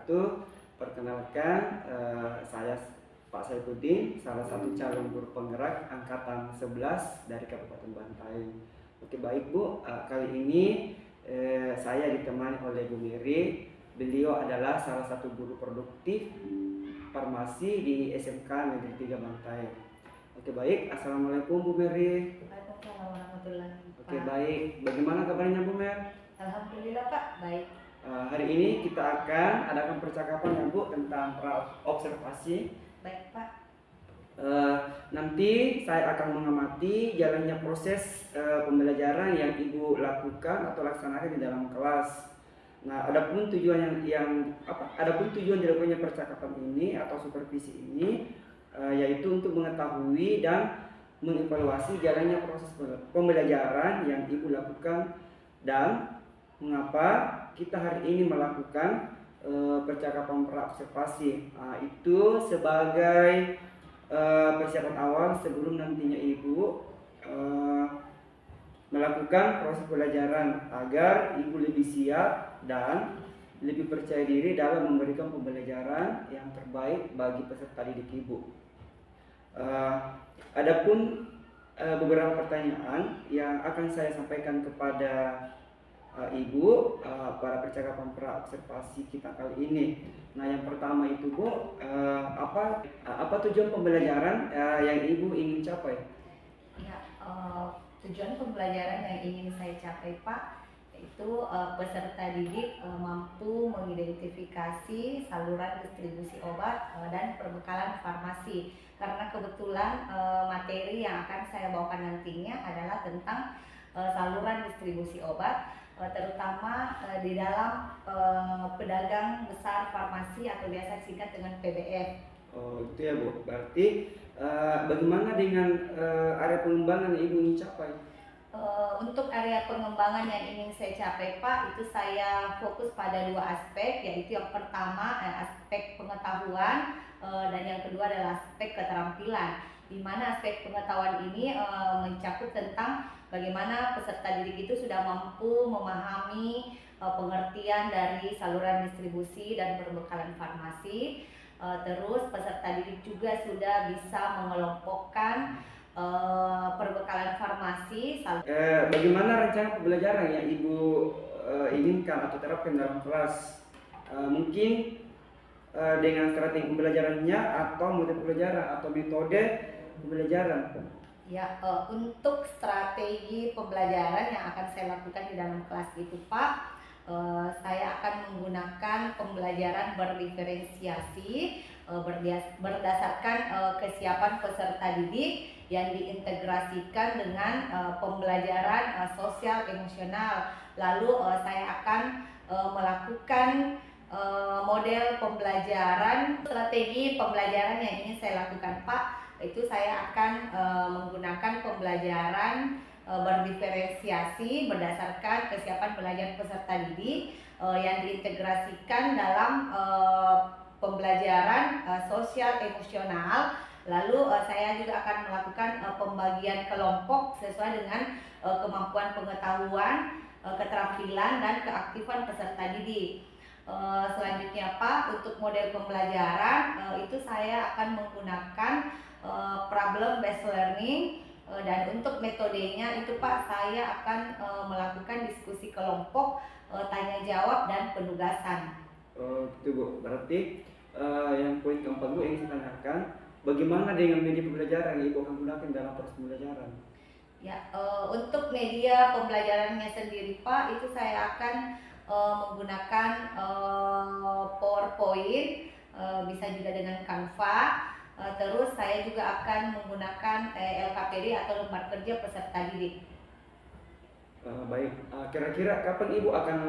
wabarakatuh. Perkenalkan, saya Pak Saifuddin, salah satu calon guru penggerak angkatan 11 dari Kabupaten Bantaeng. Oke, baik Bu, kali ini saya ditemani oleh Bu Miri. Beliau adalah salah satu guru produktif farmasi di SMK Negeri 3 Bantaeng. Oke, baik. Assalamualaikum Bu Miri. Waalaikumsalam warahmatullahi wabarakatuh. Oke, baik. Bagaimana kabarnya Bu Mer? Alhamdulillah Pak, baik. Hari ini kita akan adakan percakapan ya Bu tentang observasi. Baik Pak. Nanti saya akan mengamati jalannya proses pembelajaran yang Ibu lakukan atau laksanakan di dalam kelas. Nah, adapun tujuan adapun tujuan dilakukannya percakapan ini atau supervisi ini yaitu untuk mengetahui dan mengevaluasi jalannya proses pembelajaran yang Ibu lakukan dan mengapa kita hari ini melakukan percakapan praobservasi. Itu sebagai persiapan awal sebelum nantinya Ibu melakukan proses pembelajaran agar Ibu lebih siap dan lebih percaya diri dalam memberikan pembelajaran yang terbaik bagi peserta didik Ibu. Adapun beberapa pertanyaan yang akan saya sampaikan kepada Ibu pada percakapan praobservasi kita kali ini. Nah, yang pertama itu Bu, apa tujuan pembelajaran yang Ibu ingin capai? Ya, tujuan pembelajaran yang ingin saya capai Pak, yaitu peserta didik mampu mengidentifikasi saluran distribusi obat dan perbekalan farmasi. Karena kebetulan materi yang akan saya bawakan nantinya adalah tentang saluran distribusi obat, terutama di dalam pedagang besar farmasi atau biasa disingkat dengan PBF. Oh, itu ya Bu. Berarti bagaimana dengan area pengembangan yang Ibu ingin capai? Untuk area pengembangan yang ingin saya capai Pak, itu saya fokus pada dua aspek, yaitu yang pertama aspek pengetahuan dan yang kedua adalah aspek keterampilan, di mana aspek pengetahuan ini mencakup tentang bagaimana peserta didik itu sudah mampu memahami pengertian dari saluran distribusi dan perbekalan farmasi. Terus peserta didik juga sudah bisa mengelompokkan perbekalan farmasi. Bagaimana rencana pembelajaran yang Ibu inginkan atau terapkan dalam kelas? Mungkin dengan strategi pembelajarannya atau metode pembelajaran atau metode pembelajaran. Ya, untuk strategi pembelajaran yang akan saya lakukan di dalam kelas itu Pak, saya akan menggunakan pembelajaran berdiferensiasi berdasarkan kesiapan peserta didik yang diintegrasikan dengan pembelajaran sosial emosional. Lalu saya akan melakukan model pembelajaran, strategi pembelajaran yang ingin saya lakukan Pak, itu saya akan menggunakan pembelajaran berdiferensiasi berdasarkan kesiapan belajar peserta didik yang diintegrasikan dalam pembelajaran sosial emosional. Lalu saya juga akan melakukan pembagian kelompok sesuai dengan kemampuan pengetahuan, keterampilan dan keaktifan peserta didik. Selanjutnya Pak, untuk model pembelajaran itu saya akan menggunakan problem based learning, dan untuk metodenya itu Pak, saya akan melakukan diskusi kelompok, tanya jawab dan penugasan. Gitu Bu. Berarti yang poin keempat Bu yang saya tanyakan, bagaimana dengan media pembelajaran yang Ibu akan gunakan dalam proses pembelajaran? Ya, untuk media pembelajarannya sendiri Pak, itu saya akan menggunakan PowerPoint, bisa juga dengan Canva. Terus saya juga akan menggunakan LKPD atau lembar kerja peserta didik. Baik, kira-kira kapan Ibu akan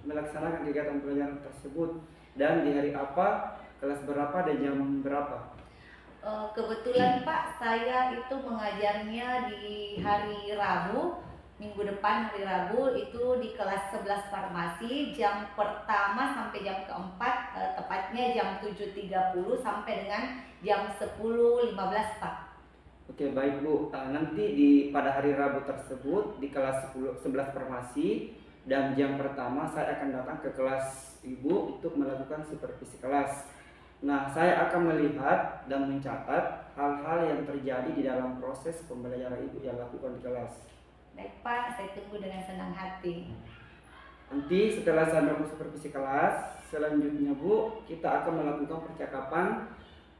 melaksanakan kegiatan pembelajaran tersebut dan di hari apa, kelas berapa dan jam berapa? Kebetulan Pak, saya itu mengajarnya di hari Rabu, minggu depan hari Rabu itu di kelas 11 farmasi, jam pertama sampai jam keempat, tepatnya jam 7.30 sampai dengan jam 10.15 Pak. Oke, baik Bu. Nanti pada hari Rabu tersebut di kelas 11 farmasi Dan jam pertama saya akan datang ke kelas ibu untuk melakukan supervisi kelas. Nah, saya akan melihat dan mencatat hal-hal yang terjadi di dalam proses pembelajaran ibu yang lakukan di kelas. Baik Pak, saya tunggu dengan senang hati. Nanti setelah saya melakukan supervisi kelas, selanjutnya Bu, kita akan melakukan percakapan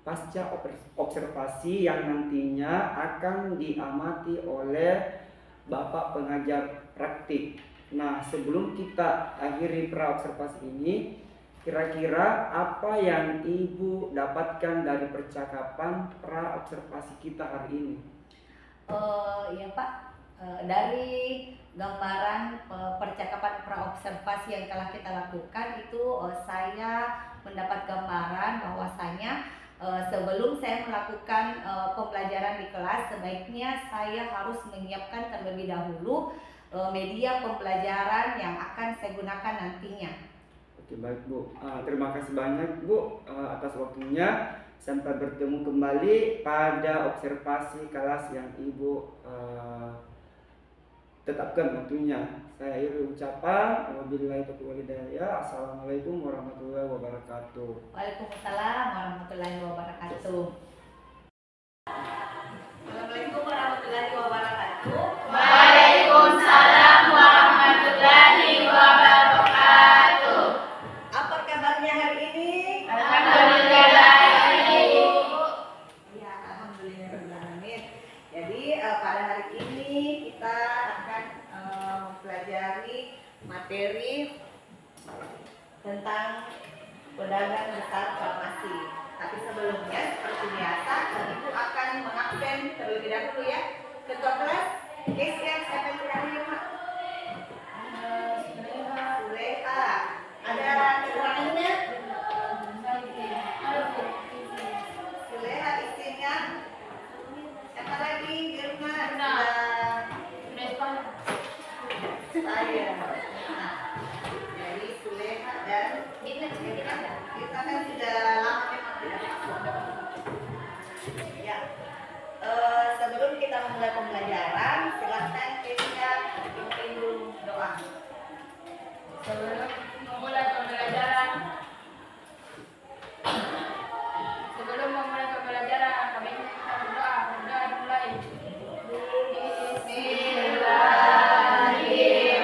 pasca observasi yang nantinya akan diamati oleh Bapak pengajar praktik. Nah, sebelum kita akhiri pra-observasi ini, kira-kira apa yang Ibu dapatkan dari percakapan pra-observasi kita hari ini? Ya Pak, dari gambaran percakapan pra-observasi yang telah kita lakukan itu saya mendapat gambaran bahwasanya sebelum saya melakukan pembelajaran di kelas, sebaiknya saya harus menyiapkan terlebih dahulu media pembelajaran yang akan saya gunakan nantinya. Oke, baik Bu. Terima kasih banyak Bu atas waktunya. Sampai bertemu kembali pada observasi kelas yang Ibu tetapkan waktunya. Saya akhiri ucapan. Wabillahi taufiq wal hidayah. Assalamualaikum warahmatullahi wabarakatuh. Waalaikumsalam warahmatullahi wabarakatuh. Assalamualaikum warahmatullahi wabarakatuh. Waalaikumsalam warahmatullahi wabarakatuh. Apa kabarnya hari ini? Alhamdulillah, Ibu. Ya, alhamdulillah. Jadi pada hari ini kita akan mempelajari materi tentang pedagang besar farmasi. Tapi sebelumnya seperti biasa, Ibu akan mengabsen terlebih dahulu ya. Ketua kelas, siapa yang terakhir Mak? Suleha. Ada keterangannya? Suleha istrinya. Siapa lagi di rumah? Saya. Nah, jadi Suleha dan kita kan sudah lama memang tidak masuk. Ya. Sebelum kita memulai pembelajaran, silakan Kesia pimpin dulu doa. Sebelum memulai pembelajaran, kami minta berdoa. Berdoa dimulai. Bismillahirrahmanirrahim.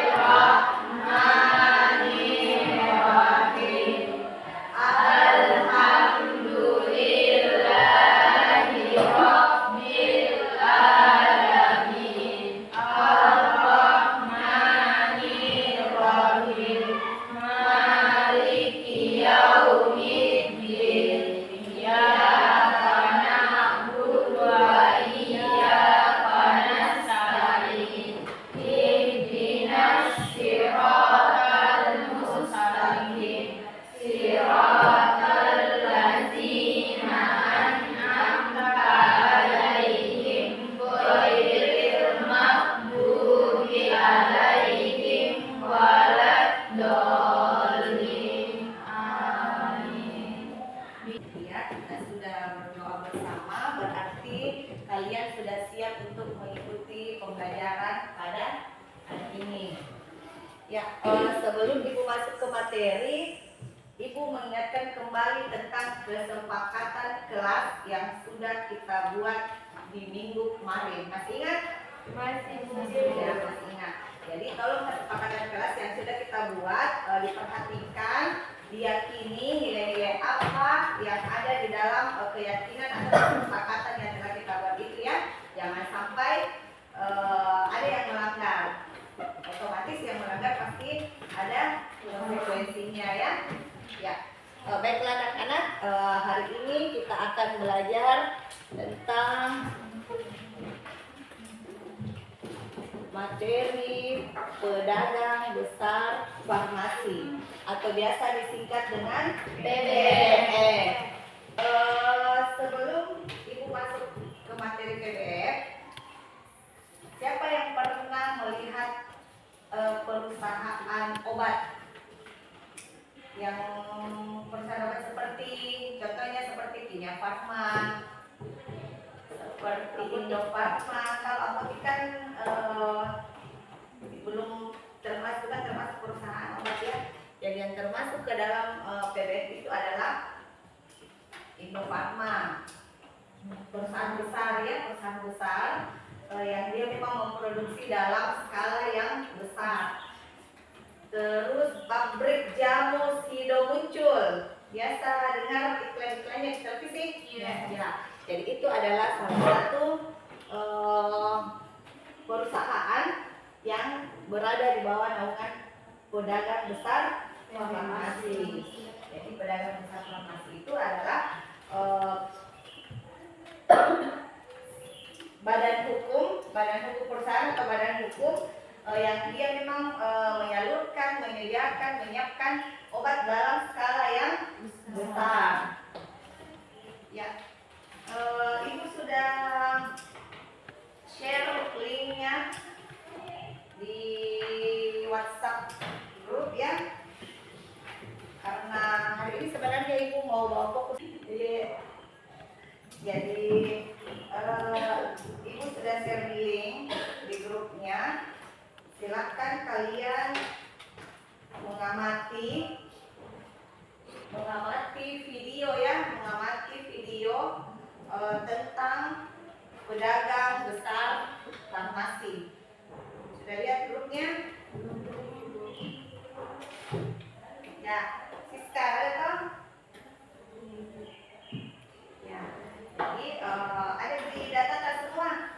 Alhamdulillahi Rabbil alamin. Ar-Rahmanir Rahim. Maliki yaumiddin. Iyyaka na'budu wa iyyaka nasta'in. Ihdinas siratal mustaqim. Siratal ladzina an'amta 'alaihim ghairil maghdubi 'alaihim waladdallin. Amin. Ya, kita sudah berdoa bersama, berarti kalian sudah siap untuk mengikuti pembelajaran pada hari ini. Ya, sebelum Ibu masuk ke materi, Ibu mengingatkan kembali tentang kesepakatan kelas yang sudah kita buat di minggu kemarin. Masih ingat? Masih Ya, masih ingat. Jadi tolong kesepakatan kelas yang sudah kita buat diperhatikan, diyakini nilai-nilai apa yang ada di dalam keyakinan atau kesepakatan yang telah kita buat itu ya. Jangan sampai ada yang melanggar. Otomatis yang melanggar pasti ada konsekuensinya ya. Ya. Baiklah anak-anak, hari ini kita akan belajar tentang materi pedagang besar farmasi atau biasa disingkat dengan PBF. Sebelum Ibu masuk ke materi PBF, siapa yang pernah melihat perusahaan obat yang perusahaan obat seperti contohnya seperti Kimia Farma, seperti Indofarma? Kalau apotek kan belum termasuk termasuk ke dalam PBF itu adalah Indofarma, perusahaan besar ya, perusahaan besar yang dia memang memproduksi dalam skala yang besar. Terus pabrik jamu Sido muncul, biasa dengar iklan-iklannya di televisi? Ya. Jadi itu adalah salah satu perusahaan yang berada di bawah naungan pedagang besar farmasi. Jadi pedagang besar farmasi itu adalah badan hukum perusahaan atau badan hukum yang dia memang menyalurkan, menyediakan, menyiapkan obat dalam skala yang besar. Ya, Ibu sudah share linknya di WhatsApp grup ya. Karena hari ini sebenarnya Ibu mau bawa fokus, jadi Ibu sudah share link di grupnya. Silakan kalian mengamati video ya, tentang pedagang besar farmasi. Sudah lihat grupnya? Ya, Siska ada toh? Ya, jadi ada di data tak semua?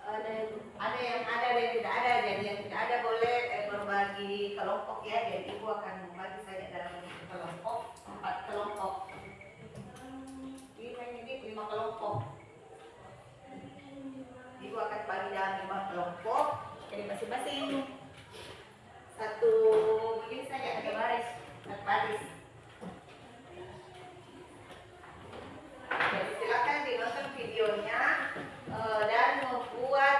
Ada yang ada dan tidak ada. Jadi yang tidak ada boleh berbagi kelompok ya. Jadi Ibu akan membagi saja dalam kelompok, 4 kelompok. Ini 5 kelompok. Ibu akan bagi dalam 5 kelompok. Jadi masing-masing satu begini saja, ada baris. Jadi silakan ditonton videonya dan membuat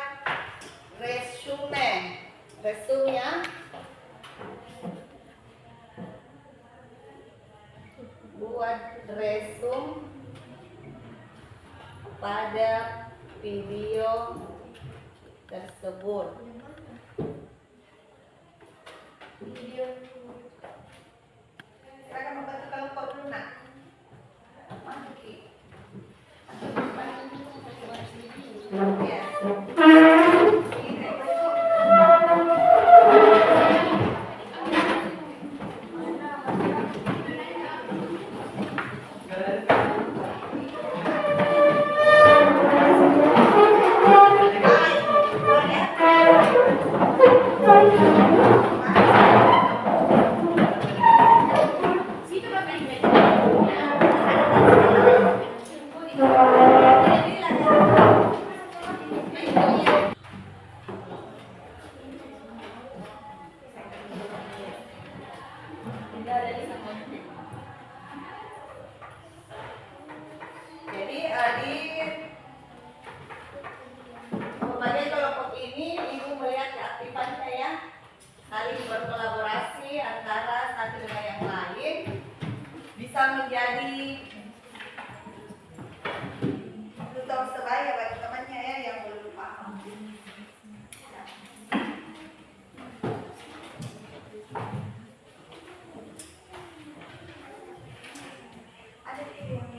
resumenya buat resum pada video tersebut. Silakan membantu kelompok dulu nak. Masuki. Ya. Jadi di berbagai kelompok ini Ibu melihat keaktifannya ya, saling berkolaborasi antara satu dengan yang lain, bisa menjadi tutor sebaya bagi temannya ya yang belum paham. Ada yang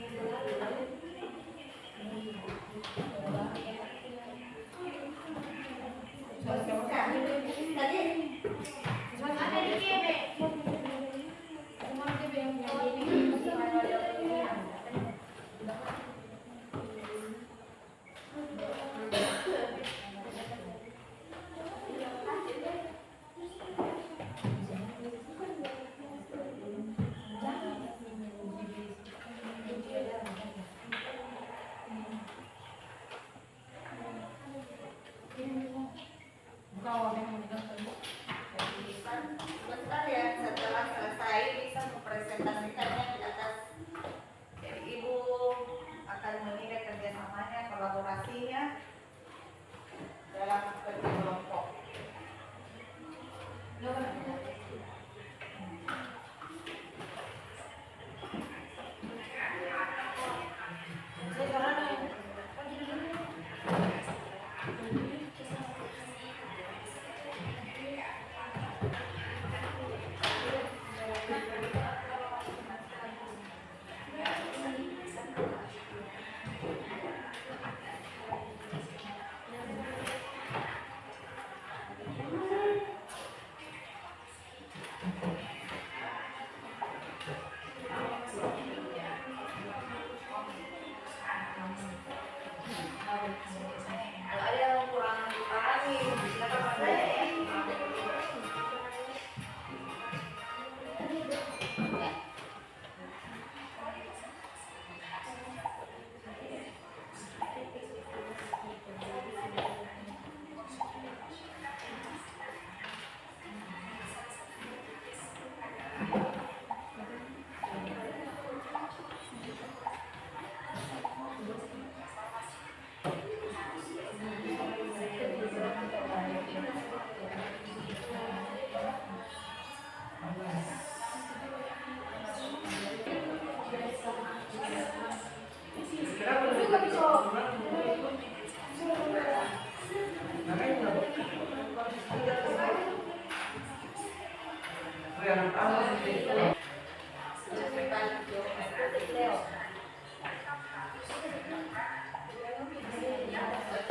Leo.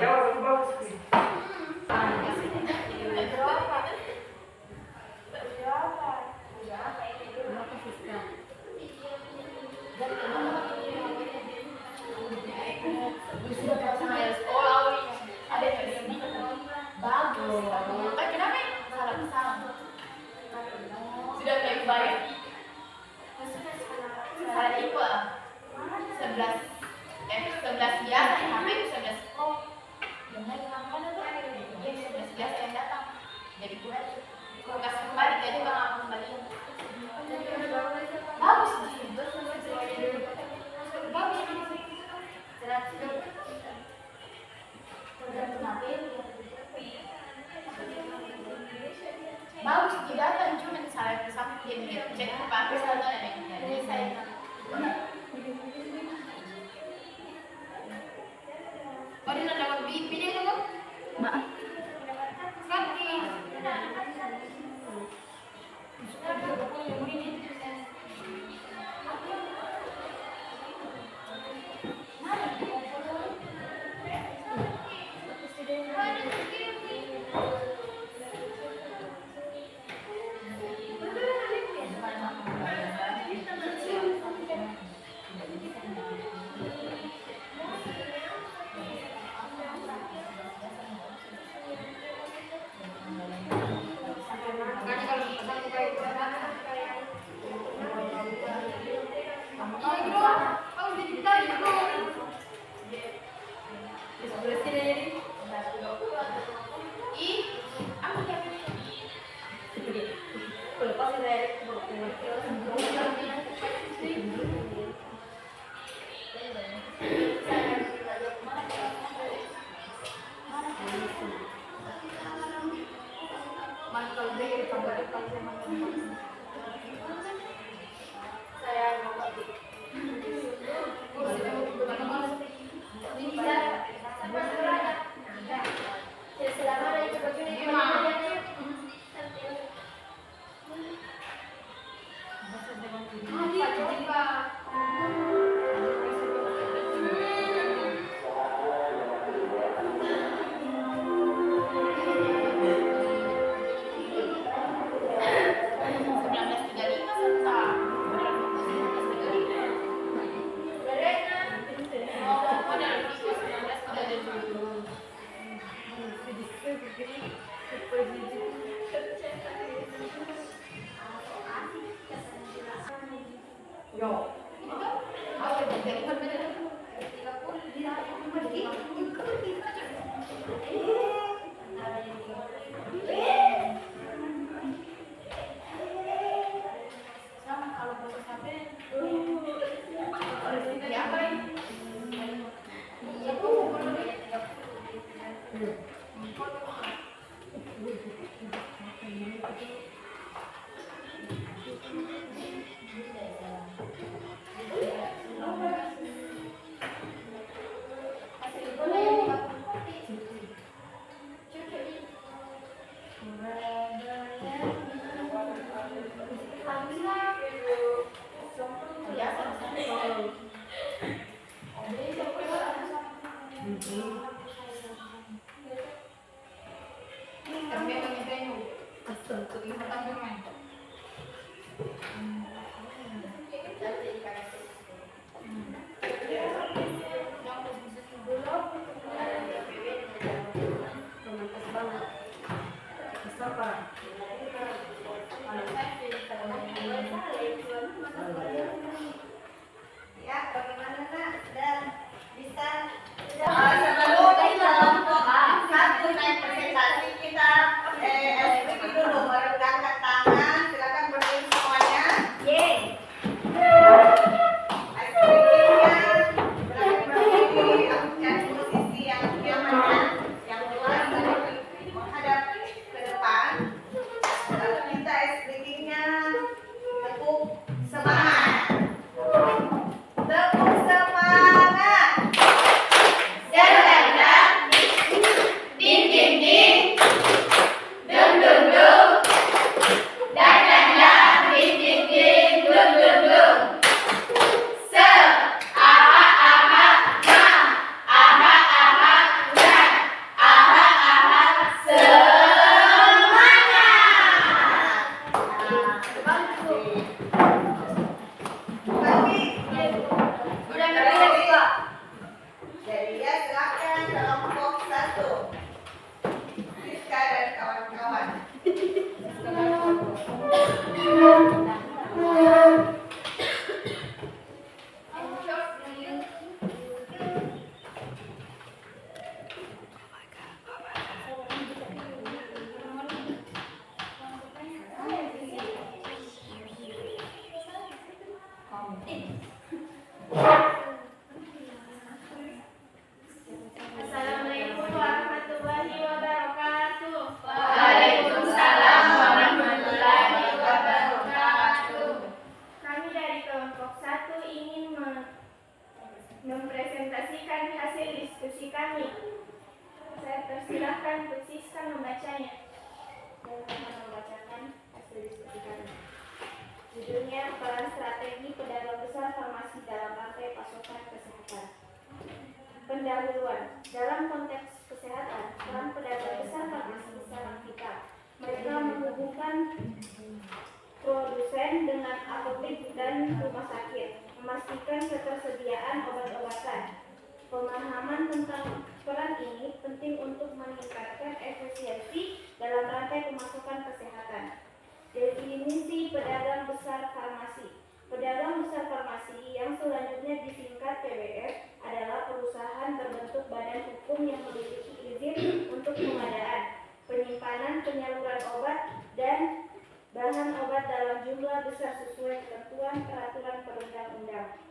Jawab yang bagus nih. Bagus. Kenapa? Sudah lebih baik. Salah tipe 11 biasa yang HP 11 Pro. Jangan yang mana tuh? Ya 11 biasa yang datang. Jadi gue kasih kembali jadi bang aku kembali. Bagus sih. Bagus. Bagus di datang cuma salah kesamping cek pakai salah yang saya. Oh dia lewat BP dia dulu. Maaf. Kaki. Assalamualaikum warahmatullahi wabarakatuh. Waalaikumsalam warahmatullahi wabarakatuh. Kami dari kelompok 1 ingin mempresentasikan hasil diskusi kami. Saya persilahkan Bu Siska membacanya. Dan akan membacakan hasil diskusi kami. Judulnya peran strategi pedagang besar farmasi dalam rantai pasokan kesehatan. Pendahuluan. Dalam konteks kesehatan, peran pedagang besar farmasi sangat vital. Mereka menghubungkan produsen dengan apotek dan rumah sakit, memastikan ketersediaan obat-obatan. Pemahaman tentang peran ini penting untuk meningkatkan efisiensi dalam rantai pemasokan kesehatan. Definisi pedagang besar farmasi. Pedagang besar farmasi yang selanjutnya disingkat PBF adalah perusahaan berbentuk badan hukum yang memiliki izin untuk pengadaan, penyimpanan, penyaluran obat, dan bahan obat dalam jumlah besar sesuai ketentuan peraturan perundang-undang.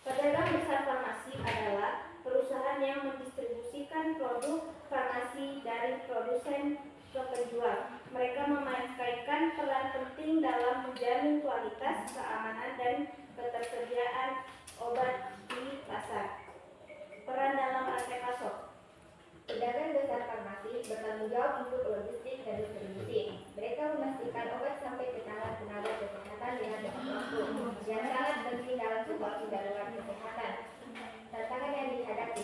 Pedagang besar farmasi adalah perusahaan yang mendistribusikan produk farmasi dari produsen ke penjual. Mereka memainkan peran penting dalam menjamin kualitas, keamanan, dan ketersediaan obat di pasar. Peran dalam rantai pasok. Pedagang besar farmasi bertanggung jawab untuk logistik dan distribusi. Mereka memastikan obat sampai ke tangan tenaga kesehatan dengan tepat waktu, yang sangat penting dalam situasi darurat kesehatan. Tantangan yang dihadapi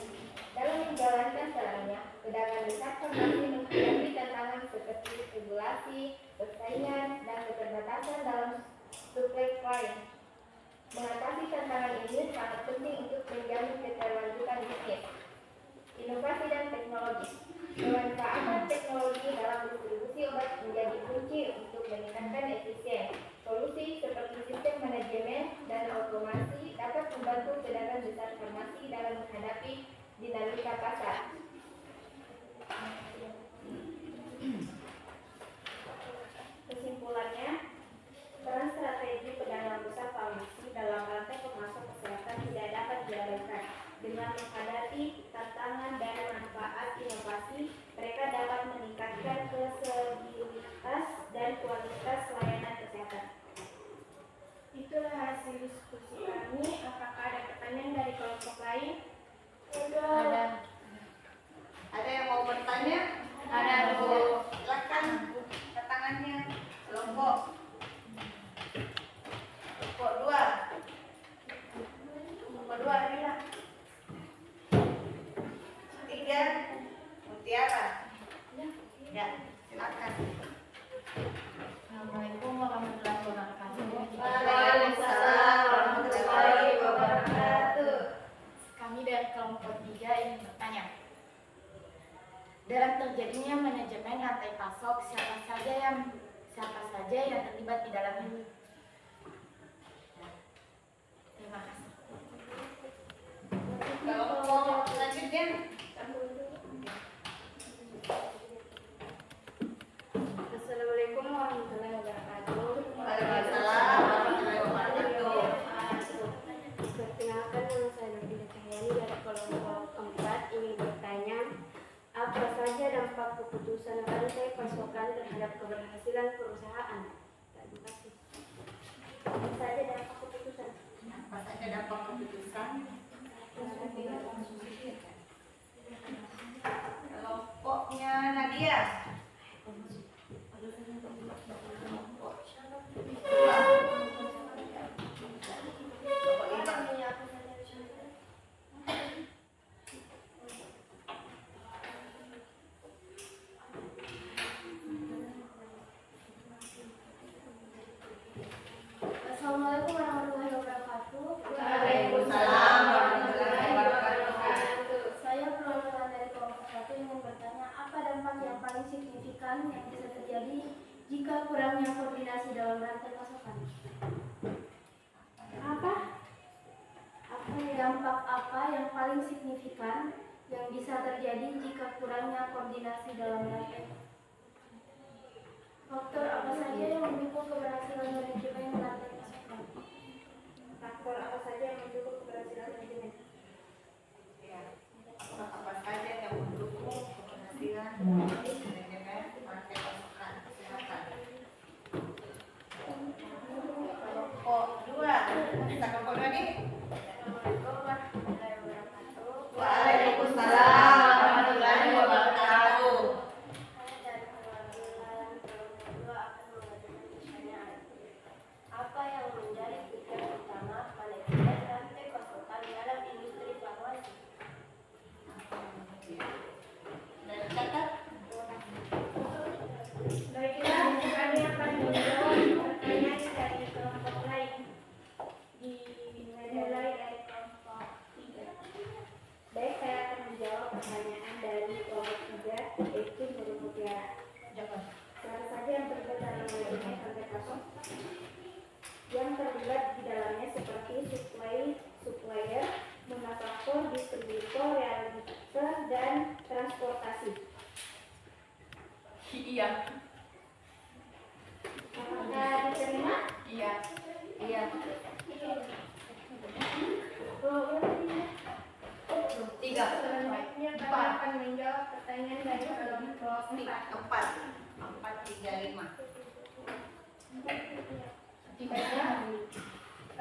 dalam menjalankan perannya, pedagang besar farmasi menghadapi tantangan seperti regulasi, persaingan, dan keterbatasan dalam supply chain. Mengatasi tantangan ini sangat penting untuk menjamin keberlanjutan bisnis. Inovasi dan teknologi. Pemanfaatan teknologi dalam distribusi obat menjadi kunci untuk meningkatkan efisien. Solusi seperti sistem manajemen dan otomasi dapat membantu pedagang besar farmasi dalam menghadapi dinamika pasar. Kesimpulannya, peran strategi pedagang besar farmasi dalam rantai pemasok kesehatan tidak dapat diabaikan. Dengan menghadapi tantangan dan manfaat inovasi, mereka dapat meningkatkan kredibilitas dan kualitas layanan kesehatan. Itulah hasil diskusi kami. Apakah ada pertanyaan dari kelompok lain? Ada yang mau bertanya? Ada, Bu. Silakan tangannya. Kelompok 2. Kelompok 2 adalah 3 Mutiara. Ya, silakan. Assalamualaikum warahmatullahi wabarakatuh. Waalaikumsalam warahmatullahi wabarakatuh. Kami dari kelompok 3 ingin bertanya. Dalam terjadinya manajemen rantai pasok, siapa saja yang terlibat di dalamnya? Terima kasih. Kelompok selanjutnya. Assalamualaikum warahmatullahi wabarakatuh. Waalaikumsalam warahmatullahi wabarakatuh. Perkenalkan, nama saya Nabila Cahyani dari kelompok 4 ingin bertanya, apa saja dampak keputusan rantai pasokan terhadap keberhasilan perusahaan? Terima kasih. Apa saja dampak keputusan? Apa saja dampak keputusan? Kelompoknya Nadia. Assalamualaikum warahmatullahi wabarakatuh. Waalaikumsalam warahmatullahi wabarakatuh. Saya perwakilan dari kelompok 1 ingin bertanya, apa dampak yang paling signifikan yang bisa terjadi jika kurangnya koordinasi dalam rantai pasokan? Dampak apa yang paling signifikan yang bisa terjadi jika kurangnya koordinasi dalam rantai? Faktor apa saja yang mendukung keberhasilan manajemen rantai pasokan? Iya. Apakah diterima? Iya. Iya. Tiga. Selanjutnya kami akan menjawab pertanyaan dari kelompok 4. 4, 3, 5.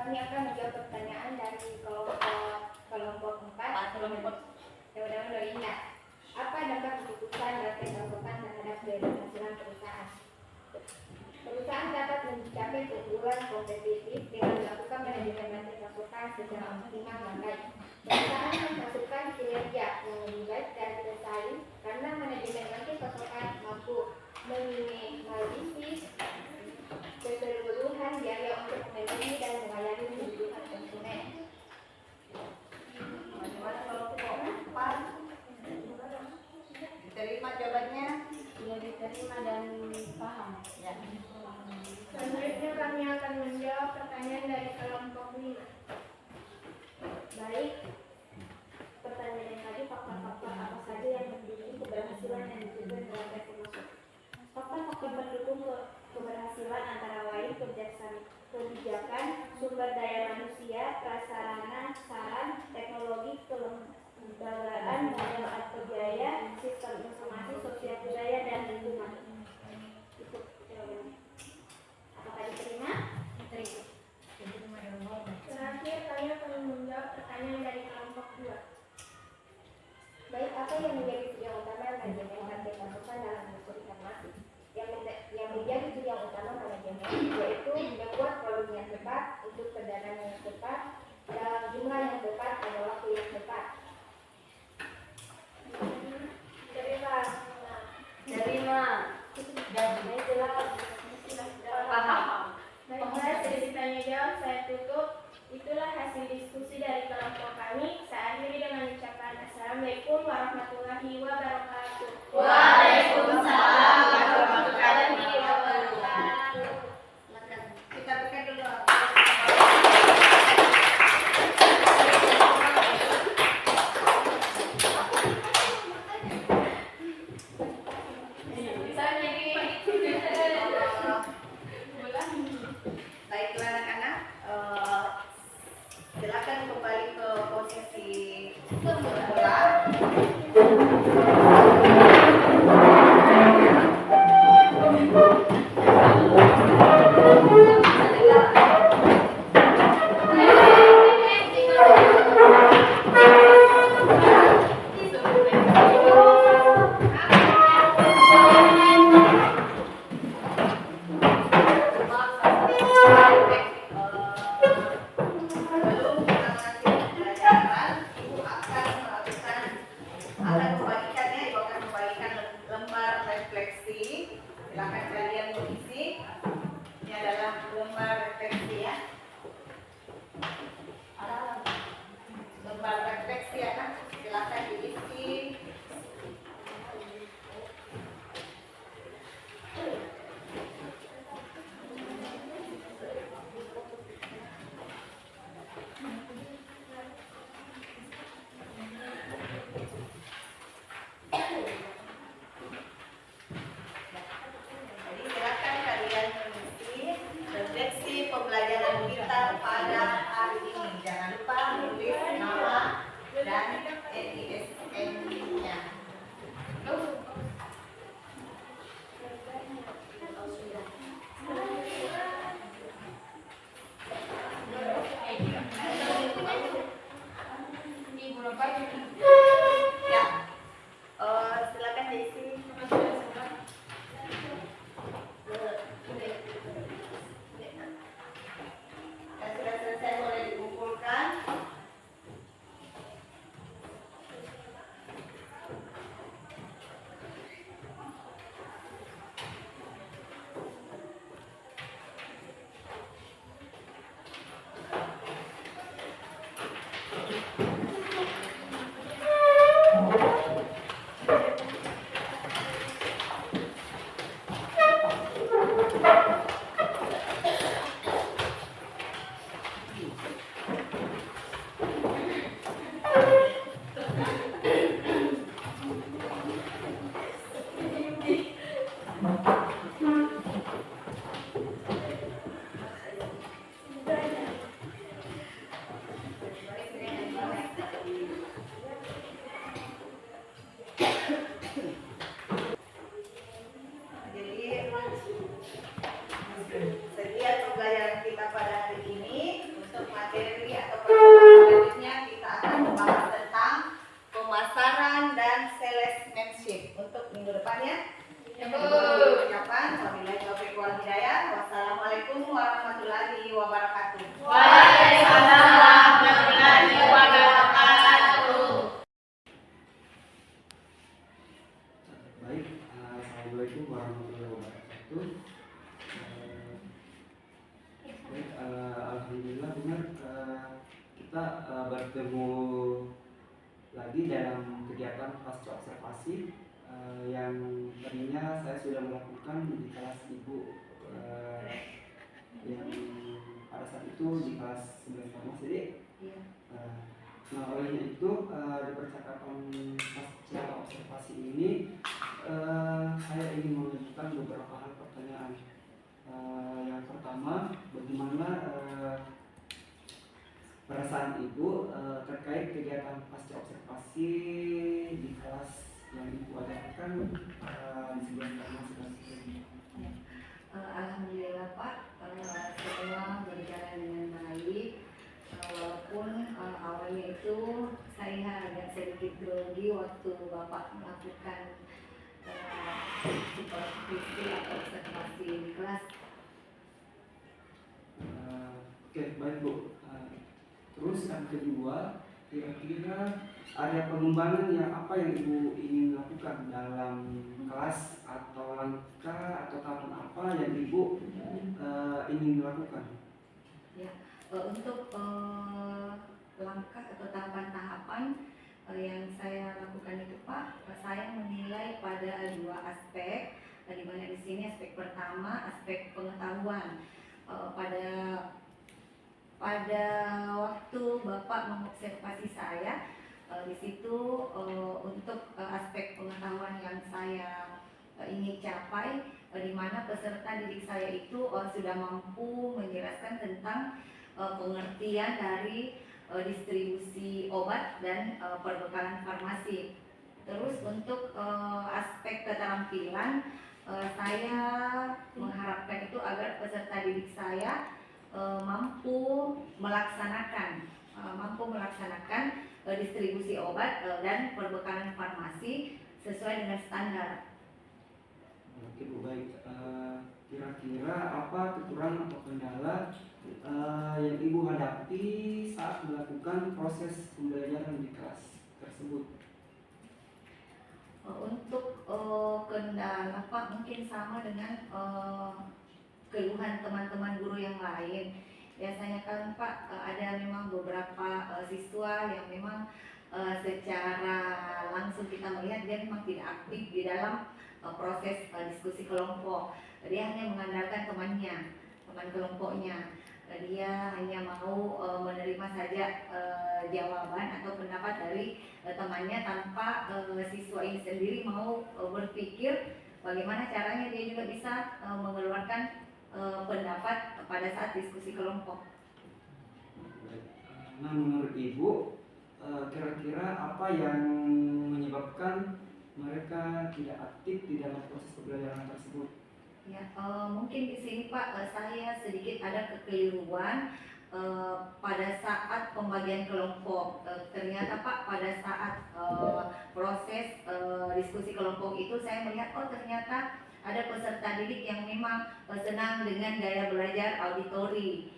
Kami akan menjawab pertanyaan dari kelompok 4. Ya mudah-mudahan ingat. Apa dampak keputusan rantai pasokan terhadap keberhasilan perusahaan? Perusahaan dapat mencapai keunggulan kompetitif dengan melakukan manajemen rantai pasokan secara optimal dan baik. Perusahaan menghasilkan kinerja yang lebih baik dan bersaing karena manajemen rantai pasokan mampu meminimalisir keseluruhan biaya untuk memenuhi dan melayani kebutuhan konsumen. Bagaimana kalau kelompok 4? Diterima jawabannya? Sudah diterima dan paham. Ya. Selanjutnya kami akan menjawab pertanyaan dari kelompok 5. Baik, pertanyaan yang tadi, faktor-faktor apa saja yang mendukung keberhasilan dan tujuan rantai pemasok? Faktor-faktor pendukung keberhasilan antara lain kebijakan, sumber daya manusia, prasarana, saran, teknologi, kelembagaan, modal atau biaya, sistem informasi, sosial budaya, dan lingkungan. Itu jawabannya. Apakah diterima? Diterima. Terakhir, kami akan menjawab pertanyaan dari kelompok 2. Baik, apa yang menjadi tujuan utama manajemen rantai pasokan dalam industri farmasi? Yang menjadi tujuan utama manajemen yaitu membuat produk yang tepat untuk perdagangan yang tepat dalam jumlah yang tepat pada waktu yang tepat. Terima. Baik, jelas. Paham. Baiklah, sesi tanya jawab saya tutup. Itulah hasil diskusi dari kelompok kami. Saya akhiri dengan ucapan Assalamualaikum warahmatullahi wabarakatuh. Waalaikumsalam warahmatullahi wabarakatuh. Kita buka dulu. Baiklah anak-anak, silakan kembali ke posisi semula. Ibu akan membagikan lembar refleksi kita bertemu lagi dalam kegiatan pasca observasi yang tadinya saya sudah melakukan di kelas ibu yang pada saat itu di kelas 11 farmasi deh. Iya. Nah olehnya itu di percakapan pasca observasi ini saya ingin mengajukan beberapa hal pertanyaan. Yang pertama, bagaimana perasaan ibu terkait kegiatan pasca observasi di kelas yang ibu ajarkan di sebuah farmasi ini? Alhamdulillah Pak, semua berjalan dengan baik. Walaupun awalnya itu saya agak sedikit grogi waktu Bapak melakukan supervisi atau observasi di kelas. Oke, baik Bu. Terus yang kedua, kira-kira area pengembangan yang apa yang Ibu ingin lakukan dalam kelas atau langkah atau tahapan apa yang Ibu ingin lakukan? Ya, untuk langkah atau tahapan-tahapan yang saya lakukan itu Pak, saya menilai pada dua aspek, di mana di sini aspek pertama aspek pengetahuan. Pada waktu Bapak mengobservasi saya, di situ untuk aspek pengetahuan yang saya ingin capai, di mana peserta didik saya itu sudah mampu menjelaskan tentang pengertian dari distribusi obat dan perbekalan farmasi. Terus untuk aspek keterampilan, saya mengharapkan itu agar peserta didik saya mampu melaksanakan distribusi obat dan perbekalan farmasi sesuai dengan standar. Oke Bu, baik. Kira-kira apa kekurangan atau kendala yang Ibu hadapi saat melakukan proses pembelajaran di kelas tersebut? Untuk kendala Pak mungkin sama dengan keluhan teman-teman guru yang lain. Biasanya kan Pak ada memang beberapa siswa yang memang secara langsung kita melihat dia memang tidak aktif di dalam proses diskusi kelompok. Dia hanya mengandalkan teman kelompoknya. Dia hanya mau menerima saja jawaban atau pendapat dari temannya tanpa siswa ini sendiri mau berpikir bagaimana caranya dia juga bisa mengeluarkan pendapat pada saat diskusi kelompok. Nah menurut Ibu, kira-kira apa yang menyebabkan mereka tidak aktif di dalam proses pembelajaran tersebut? Ya, mungkin di sini Pak saya sedikit ada kekeliruan pada saat pembagian kelompok. Ternyata Pak pada saat proses diskusi kelompok itu saya melihat ternyata ada peserta didik yang memang senang dengan gaya belajar auditori,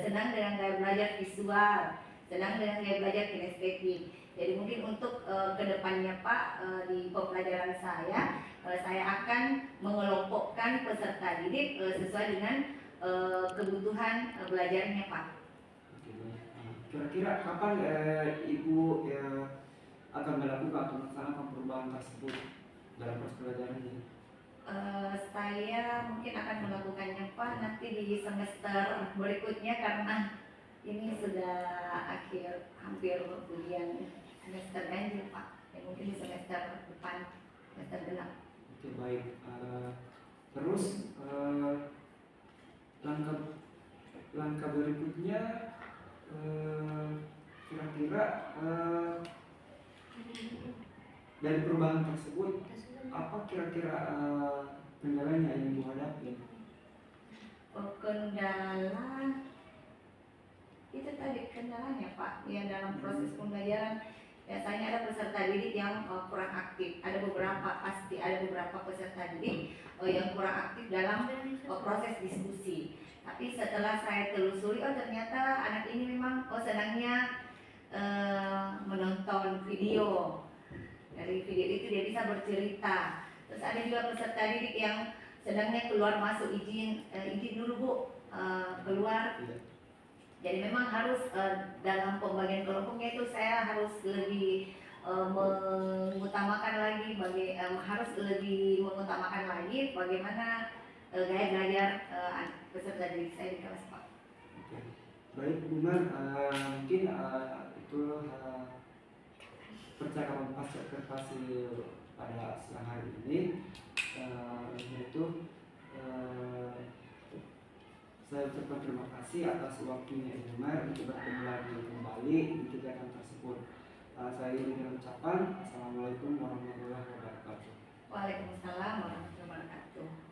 senang dengan gaya belajar visual, senang dengan gaya belajar kinestetik. Jadi mungkin untuk kedepannya Pak di pembelajaran saya akan mengelompokkan peserta didik sesuai dengan kebutuhan belajarnya Pak. Kira-kira kapan Ibu akan melakukan atau melaksanakan perubahan tersebut dalam proses pembelajarannya? Saya mungkin akan melakukannya Pak nanti di semester berikutnya karena ini sudah hampir ujian semester ganjil Pak. Ya, mungkin di semester depan, semester genap. Oke baik. Terus langkah berikutnya kira-kira dari perubahan tersebut apa kira-kira kendalanya yang Ibu hadapi? Kendala itu tadi kendalanya Pak ya dalam proses pembelajaran biasanya ada peserta didik yang kurang aktif. Ada beberapa peserta didik yang kurang aktif dalam proses diskusi. Tapi setelah saya telusuri ternyata anak ini memang senangnya menonton video. Dari video itu dia bisa bercerita. Terus ada juga peserta didik yang sedangnya keluar masuk izin dulu Bu, keluar Jadi memang harus dalam pembagian kelompoknya itu saya harus lebih mengutamakan lagi harus lebih mengutamakan lagi bagaimana gaya belajar peserta didik saya di kelas Pak. Oke. Baik Bu Iman, mungkin itu percakapan pasca observasi pada siang hari ini, yaitu saya ucapkan terima kasih atas waktunya Ibu Iman untuk bertemu lagi kembali di kegiatan tersebut. Saya ingin mengucapkan Assalamualaikum warahmatullahi wabarakatuh. Waalaikumsalam warahmatullahi wabarakatuh.